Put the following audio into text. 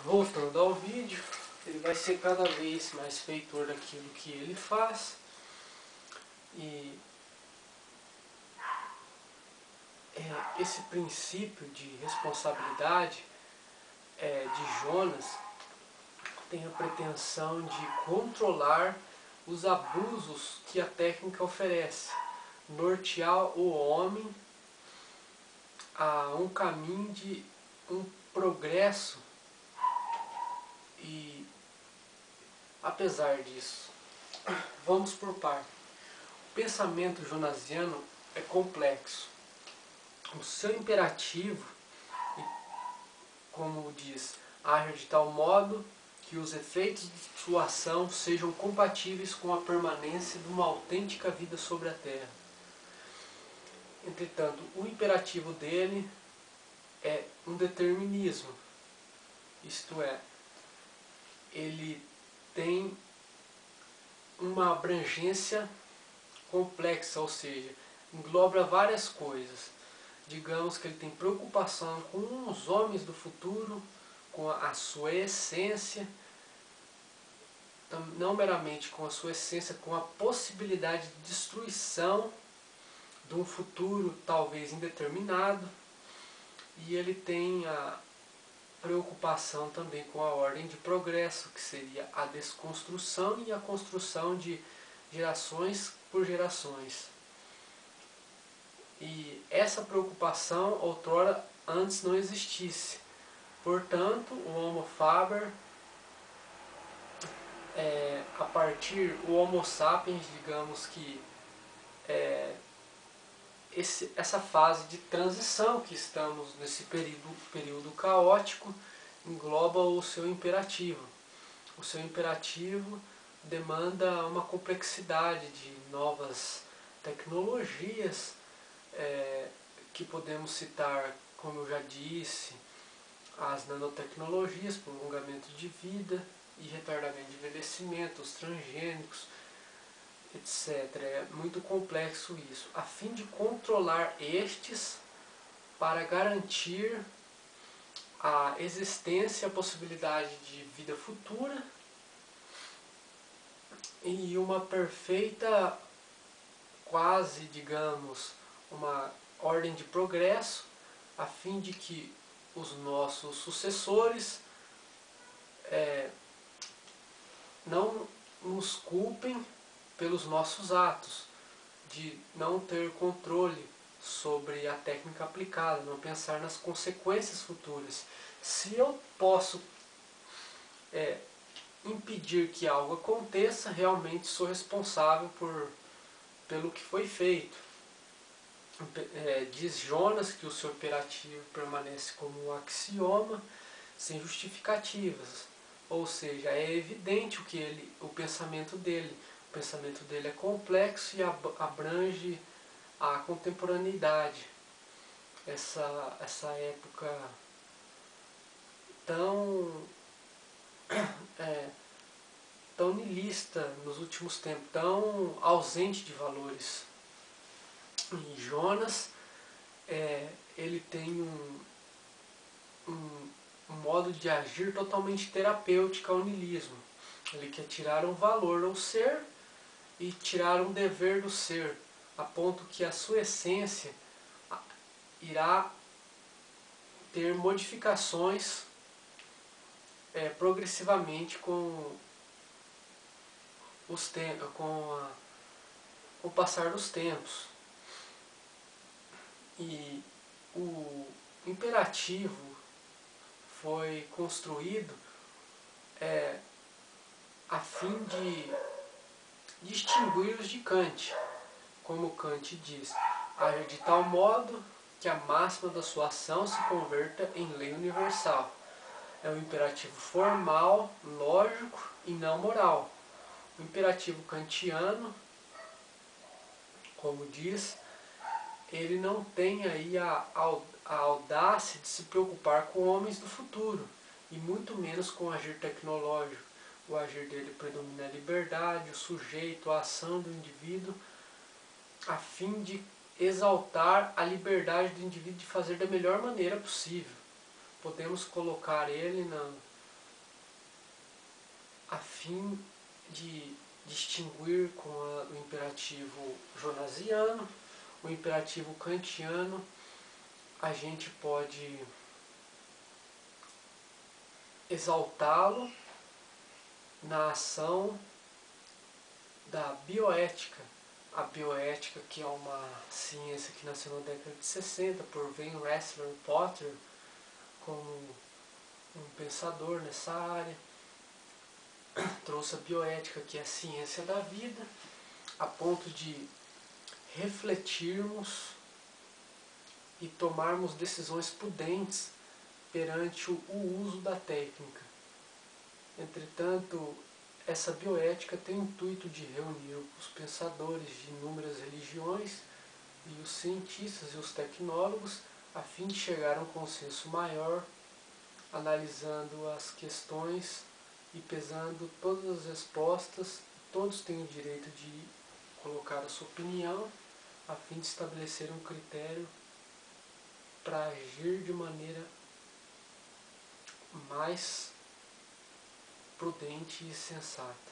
Voltando ao vídeo, ele vai ser cada vez mais feitor daquilo que ele faz. E esse princípio de responsabilidade de Jonas tem a pretensão de controlar os abusos que a técnica oferece, nortear o homem a um caminho de um progresso. E apesar disso, vamos por parte. O pensamento jonasiano é complexo. O seu imperativo, como diz, age de tal modo que os efeitos de sua ação sejam compatíveis com a permanência de uma autêntica vida sobre a terra. Entretanto, o imperativo dele é um determinismo, isto é, ele tem uma abrangência complexa, ou seja, engloba várias coisas. Digamos que ele tem preocupação com os homens do futuro, com a sua essência, não meramente com a sua essência, com a possibilidade de destruição de um futuro talvez indeterminado. E ele tem a preocupação também com a ordem de progresso, que seria a desconstrução e a construção de gerações por gerações. E essa preocupação outrora antes não existisse. Portanto, o Homo Faber, a partir o Homo Sapiens, digamos que essa fase de transição que estamos nesse período caótico engloba o seu imperativo. O seu imperativo demanda uma complexidade de novas tecnologias, que podemos citar, como eu já disse, as nanotecnologias, prolongamento de vida e retardamento de envelhecimento, os transgênicos, etc. É muito complexo isso, a fim de controlar estes para garantir a existência, a possibilidade de vida futura e uma perfeita, quase, digamos, uma ordem de progresso, a fim de que os nossos sucessores não nos culpem pelos nossos atos, de não ter controle sobre a técnica aplicada, não pensar nas consequências futuras. Se eu posso impedir que algo aconteça, realmente sou responsável pelo que foi feito. Diz Jonas que o seu imperativo permanece como um axioma, sem justificativas. Ou seja, é evidente o pensamento dele. O pensamento dele é complexo e abrange a contemporaneidade. Essa época tão tão niilista nos últimos tempos, tão ausente de valores. E Jonas, ele tem um modo de agir totalmente terapêutico ao niilismo. Ele quer tirar um valor ao ser e tirar um dever do ser, a ponto que a sua essência irá ter modificações progressivamente com o passar dos tempos. E o imperativo foi construído a fim de distingui-los de Kant. Como Kant diz, age de tal modo que a máxima da sua ação se converta em lei universal. É um imperativo formal, lógico e não moral. O imperativo kantiano, como diz, ele não tem aí a audácia de se preocupar com homens do futuro, e muito menos com o agir tecnológico. O agir dele predomina a liberdade, o sujeito, a ação do indivíduo, a fim de exaltar a liberdade do indivíduo de fazer da melhor maneira possível. Podemos colocar ele a fim de distinguir com o imperativo jonasiano, o imperativo kantiano, a gente pode exaltá-lo na ação da bioética. A bioética, que é uma ciência que nasceu na década de 60 por Van Rensselaer Potter, como um pensador nessa área, trouxe a bioética, que é a ciência da vida, a ponto de refletirmos e tomarmos decisões prudentes perante o uso da técnica. Entretanto, essa bioética tem o intuito de reunir os pensadores de inúmeras religiões e os cientistas e os tecnólogos a fim de chegar a um consenso maior, analisando as questões e pesando todas as respostas. Todos têm o direito de colocar a sua opinião a fim de estabelecer um critério para agir de maneira mais prudente e sensata.